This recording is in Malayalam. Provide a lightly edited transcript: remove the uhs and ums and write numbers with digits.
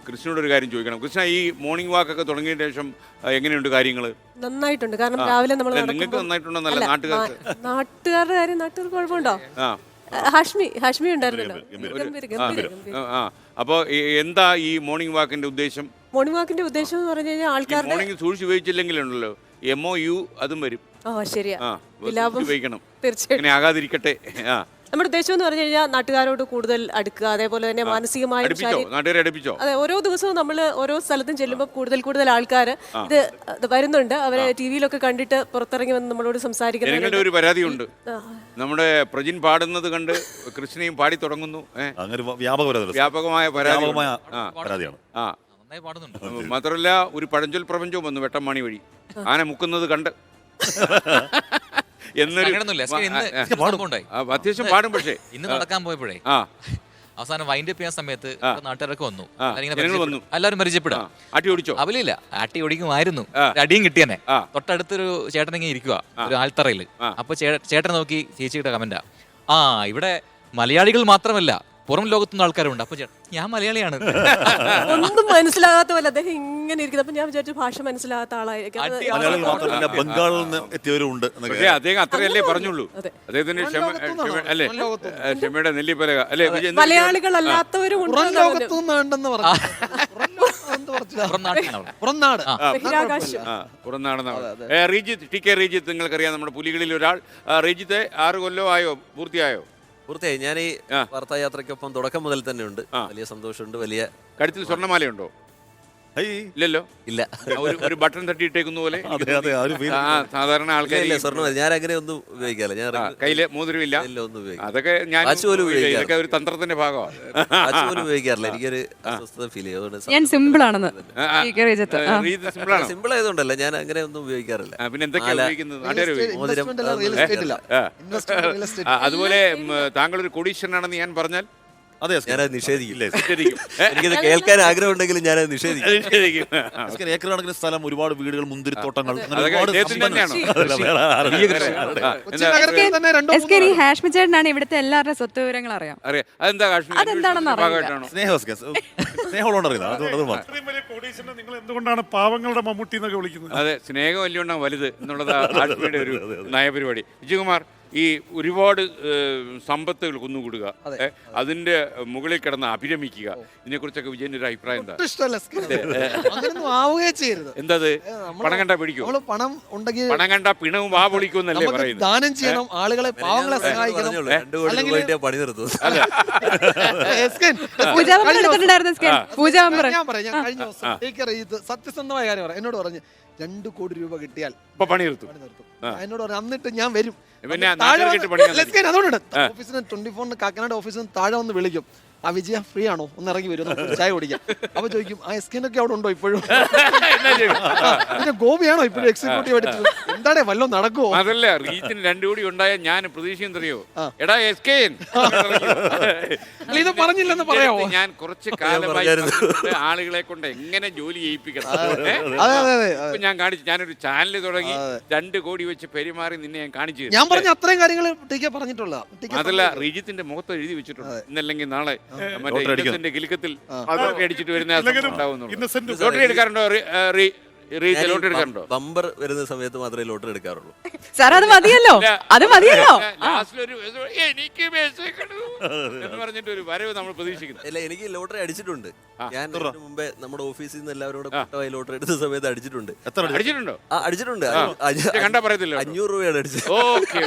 കൃഷ്ണനോട് ഒരു കാര്യം ചോദിക്കണം. കൃഷ്ണ, ഈ മോർണിംഗ് വാക്കൊക്കെ തുടങ്ങിയ ശേഷം എങ്ങനെയുണ്ട് കാര്യങ്ങൾ? നന്നായിട്ടുണ്ട്. കാരണം രാവിലെ നമ്മൾ നിങ്ങൾക്ക് നന്നായിട്ടുണ്ടെന്നല്ല, നാട്ടുകാരുടെ കാര്യം നാട്ടുകാർക്ക് കുഴപ്പമുണ്ടോ? ഹാഷ്മി ഉണ്ടായിരുന്നല്ലോ. അപ്പോൾ എന്താ ഈ മോർണിംഗ് വാക്കിന്റെ ഉദ്ദേശം? മോർണിംഗ് വാക്കിന്റെ ഉദ്ദേശം എന്ന് പറഞ്ഞു കഴിഞ്ഞാൽ ആൾക്കാർ മോർണിംഗ് സൂക്ഷിച്ച് ഉപയോഗിച്ചില്ലെങ്കിലുണ്ടല്ലോ MOU അതും വരും. ശരിയാ, ഉപയോഗിക്കണം. തീർച്ചയായും ആകാതിരിക്കട്ടെ. നമ്മുടെ ഉദ്ദേശം എന്ന് പറഞ്ഞു കഴിഞ്ഞാൽ നാട്ടുകാരോട് കൂടുതൽ അടുക്കുക, അതേപോലെ തന്നെ മാനസികമായും അതെ, ഓരോ ദിവസവും നമ്മൾ ഓരോ സ്ഥലത്തും ചെല്ലുമ്പോൾ കൂടുതൽ ആൾക്കാർ ഇത് വരുന്നുണ്ട്. അവരെ TV-യിലൊക്കെ കണ്ടിട്ട് പുറത്തിറങ്ങി വന്ന് നമ്മളോട് സംസാരിക്കുന്നത്. ഒരു പരാതിയുണ്ട്, നമ്മുടെ പ്രജിൻ പാടുന്നത് കണ്ട് കൃഷ്ണയും പാടി തുടങ്ങുന്നു. വ്യാപകമായ പരാതിയാണ്. മാത്രമല്ല ഒരു പഴഞ്ചൊൽ പ്രപഞ്ചവും വന്നു വെട്ടം മണി വഴി ആന മുക്കുന്നത് കണ്ട് അത്യാവശ്യം പാടും. പക്ഷേ ഇന്ന് നടക്കാൻ പോയപ്പോഴേ അവസാനം വൈൻഡ് അപ്പ് ചെയ്യാൻ സമയത്ത് നാട്ടുകാരൊക്കെ വന്നു, എല്ലാവരും പരിചയപ്പെടാം. ആട്ടി ഓടിച്ചോ? അവലില്ല, ആട്ടി ഓടിക്കുമായിരുന്നു, അടിയും കിട്ടിയനെ. തൊട്ടടുത്തൊരു ചേട്ടൻ ഇങ്ങനെ ഇരിക്കുക ഒരു ആൽത്തറയില്. അപ്പൊ ചേട്ടനെ നോക്കി ചേച്ചിയുടെ കമന്റാ, ഇവിടെ മലയാളികൾ മാത്രമല്ല പുറം ലോകത്തുനിന്ന് ആൾക്കാരുണ്ട്. അപ്പൊ ഞാൻ മലയാളിയാണ്. ഒന്നും മനസ്സിലാകാത്ത പോലെ അദ്ദേഹം ഇങ്ങനെ ഇരിക്കുന്നത്. അപ്പൊ ഞാൻ വിചാരിച്ചു ഭാഷ മനസ്സിലാകാത്ത ആളായിരിക്കും. ബംഗാളിൽ നിന്ന് എത്തിയവരുണ്ട്. അദ്ദേഹം അത്രയല്ലേ പറഞ്ഞുള്ളൂ. അദ്ദേഹത്തിന് ക്ഷമയുടെ നെല്ലിപ്പലക അല്ലെ, മലയാളികളല്ലാത്തവരും റീജിത്ത് നിങ്ങൾക്കറിയാം, നമ്മുടെ പുലികളിൽ ഒരാൾ. റീജിത്തെ 6 കൊല്ലം ആയോ, പൂർത്തിയായോ? പൂർത്തിയായി. ഞാൻ ഈ വാർത്തായാത്രയ്ക്കൊപ്പം തുടക്കം മുതൽ തന്നെ ഉണ്ട്. വലിയ സന്തോഷമുണ്ട്. വലിയ കഴുത്തിൽ സ്വർണ്ണമാലയുണ്ടോ? ഇല്ലല്ലോ. ഇല്ല, ഒരു ബട്ടൺ തട്ടിയിട്ടേക്കുന്ന പോലെ സാധാരണ ആൾക്കാർ സ്വർണ്ണം. ഞാൻ അങ്ങനെ ഒന്നും ഉപയോഗിക്കാറില്ല. ഞാൻ കയ്യില് മോതിരമില്ല, അതൊക്കെ ഞാൻ ഇതൊക്കെ ഒരു തന്ത്രത്തിന്റെ ഭാഗമാണ്. ഉപയോഗിക്കാറില്ല. എനിക്കൊരു അസ്വസ്ഥത ഫീൽ ചെയ്യും. ഞാൻ സിമ്പിൾ ആണെന്ന്. സിമ്പിൾ ആയതുകൊണ്ടല്ല, ഞാൻ അങ്ങനെ ഒന്നും ഉപയോഗിക്കാറില്ല. പിന്നെ എന്തൊക്കെയാണ് അതുപോലെ താങ്കൾ ഒരു കോടീശ്വരനാണെന്ന് ഞാൻ പറഞ്ഞാൽ ഞാനത് നിഷേധിക്കില്ല. എനിക്കത് കേൾക്കാൻ ആഗ്രഹം ഉണ്ടെങ്കിലും ഞാനത് നിഷേധിക്കും. ഏക്കറുകണക്കിന് സ്ഥലം, ഒരുപാട് വീടുകൾ, മുന്തിരിത്തോട്ടങ്ങൾ. ഹാഷ്മി ചേട്ടനാണ് ഇവിടുത്തെ എല്ലാവരുടെ സ്വത്ത് വിവരങ്ങൾ അറിയാം. അതെന്താണെന്ന് അറിയാം. നിങ്ങൾ എന്തുകൊണ്ടാണ് പാവങ്ങളുടെ മമ്മൂട്ടി എന്നൊക്കെ വിളിക്കുന്നത്? അതെ, സ്നേഹം വല്യോണ്ടാ വലുത് എന്നുള്ളത് ഹാഷ്മിയുടെ ഒരു നയപരിപാടി. വിജയകുമാർ, ഈ ഒരുപാട് സമ്പത്തുകൾ കുന്നുകൂടുക, അതിന്റെ മുകളിൽ കിടന്ന് അഭിരമിക്കുക, ഇതിനെക്കുറിച്ചൊക്കെ വിജയന്റെ ഒരു അഭിപ്രായം എന്താ? എന്തത്? പണം കണ്ടാ പിടിക്കും, പണം കണ്ടാ പിണവും വാ പൊളിക്കുമെന്നല്ലേ പറയുന്നത്? ദാനം ചെയ്യണം, ആളുകളെ, പാവങ്ങളെ സഹായിക്കണം. പണി നിർത്തും. ഞാൻ കഴിഞ്ഞ ദിവസം സത്യസന്ധമായ കാര്യം പറയാം. എന്നോട് പറഞ്ഞ് 2 കോടി രൂപ കിട്ടിയാൽ പണി നിർത്തും. എന്നോട് പറഞ്ഞു, എന്നിട്ട് ഞാൻ വരും. അതുകൊണ്ട് ഓഫീസിന് 24 കാക്കനാട് ഓഫീസിന് താഴെ വന്ന് വിളിക്കും. വിജയ ഫ്രീ ആണോ, ഒന്ന് ഇറങ്ങി വരും, ചായ കുടിക്കാം. അപ്പൊ ചോദിക്കും, SKനൊക്കെ അവിടെ ഉണ്ടോ ഇപ്പോഴും? പിന്നെ ഗോപിയാണോ ഇപ്പോഴും എക്സിക്യൂട്ടീവ് എടുത്തത്? എന്താണേ വല്ലോ നടക്കുമോ? അതല്ല, റീച്ചിന് 2 കോടി ഉണ്ടായ ഞാൻ പ്രതീക്ഷയെന്തറിയോ, എടാ SK ഇത് പറഞ്ഞില്ലെന്ന് പറയാമോ? ഞാൻ കുറച്ച് കാലമായി ആളുകളെ കൊണ്ട് എങ്ങനെ ജോലി ചെയ്യിപ്പിക്കണം. ഞാൻ കാണിച്ചു, ഞാനൊരു ചാനൽ തുടങ്ങി 2 കോടി വെച്ച് പെരുമാറി നിന്നെ ഞാൻ കാണിച്ചു. ഞാൻ പറഞ്ഞ അത്രയും കാര്യങ്ങൾ ടി.കെ പറഞ്ഞിട്ടുള്ള. അതല്ല, റീജിത്തിന്റെ മുഖത്ത് എഴുതി വെച്ചിട്ടുണ്ട്, ഇന്നല്ലെങ്കിൽ നാളെ മറ്റേ കിലുക്കത്തിൽ അടിച്ചിട്ട് വരുന്ന ലോട്ടറി എടുക്കാറുണ്ടോ? ലോട്ടറി എടുക്കാറുണ്ടോ? ബമ്പർ വരുന്ന സമയത്ത് മാത്രമേ ലോട്ടറി എടുക്കാറുള്ളൂ. സാർ, അത് മതിയല്ലോ, അത് മതിയല്ലോ. എനിക്ക് എന്ന് പറഞ്ഞിട്ട് ഒരു വരവ് നമ്മൾ പ്രതീക്ഷിക്കുന്നു. അല്ല, എനിക്ക് ലോട്ടറി അടിച്ചിട്ടുണ്ട്. ഞാൻ മുമ്പേ നമ്മുടെ ഓഫീസിൽ നിന്ന് എല്ലാവരോടും കൂട്ടമായി ലോട്ടറി എടുത്ത സമയത്ത് അടിച്ചിട്ടുണ്ട്. അടിച്ചിട്ടുണ്ടോ? അടിച്ചിട്ടുണ്ട്. കണ്ടാ പറയത്തില്ല. 500 രൂപയാണ് അടിച്ചത്. ഓക്കെ.